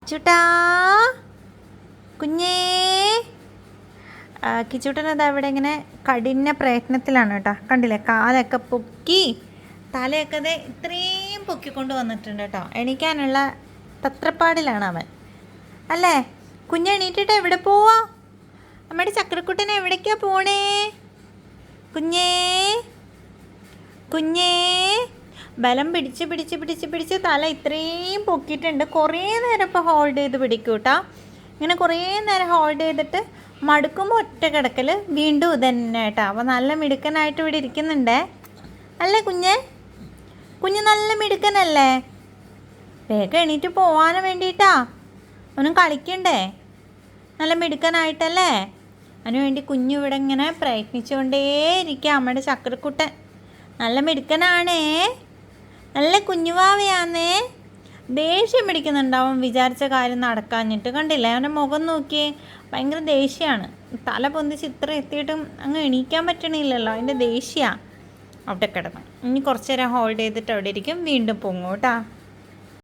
കിച്ചൂട്ടാ കുഞ്ഞേ. കിച്ചൂട്ടനത് അവിടെ ഇങ്ങനെ കഠിന പ്രയത്നത്തിലാണ് കേട്ടോ. കണ്ടില്ലേ, കാലൊക്കെ പൊക്കി തലയൊക്കെ അത് ഇത്രയും പൊക്കിക്കൊണ്ട് വന്നിട്ടുണ്ട് കേട്ടോ. എണീക്കാനുള്ള തത്രപ്പാടിലാണ് അവൻ അല്ലേ. കുഞ്ഞ് എണീറ്റിട്ട് എവിടെ പോവാ? നമ്മുടെ ചക്രക്കുട്ടനെ എവിടേക്കാ പോണേ? കുഞ്ഞേ കുഞ്ഞേ. ബലം പിടിച്ച് പിടിച്ച് പിടിച്ച് പിടിച്ച് തല ഇത്രയും പൊക്കിയിട്ടുണ്ട്. കുറേ നേരം ഇപ്പോൾ ഹോൾഡ് ചെയ്ത് പിടിക്കും കേട്ടോ. ഇങ്ങനെ കുറേ നേരം ഹോൾഡ് ചെയ്തിട്ട് മടുക്കുമ്പോൾ ഒറ്റ കിടക്കൽ വീണ്ടും ഇതന്നെ കേട്ടോ. അപ്പോൾ നല്ല മിടുക്കനായിട്ട് ഇവിടെ ഇരിക്കുന്നുണ്ടേ അല്ലേ കുഞ്ഞ്? കുഞ്ഞ് നല്ല മിടുക്കനല്ലേ? വേഗം എണീറ്റ് പോവാൻ വേണ്ടിയിട്ടാ. ഒന്നും കളിക്കണ്ടേ? നല്ല മിടുക്കനായിട്ടല്ലേ? അതിനുവേണ്ടി കുഞ്ഞു ഇവിടെ ഇങ്ങനെ പ്രയത്നിച്ചുകൊണ്ടേയിരിക്കുക. നമ്മുടെ ചക്രക്കുട്ടൻ നല്ല മിടുക്കനാണേ, നല്ല കുഞ്ഞുവാവയാന്നേ. ദേഷ്യം പിടിക്കുന്നുണ്ടാവും വിചാരിച്ച കാര്യം നടക്കാഞ്ഞിട്ട്. കണ്ടില്ലേ അവൻ്റെ മുഖം നോക്കിയേ, ഭയങ്കര ദേഷ്യമാണ്. തല പൊന്തിച്ച് ഇത്ര എത്തിയിട്ടും അങ്ങ് എണീക്കാൻ പറ്റണില്ലല്ലോ, അതിൻ്റെ ദേഷ്യമാണ്. അവിടെ കിടന്ന് ഇനി കുറച്ച് നേരം ഹോൾഡ് ചെയ്തിട്ട് അവിടെ ഇരിക്കും, വീണ്ടും പൊങ്ങും കേട്ടോ.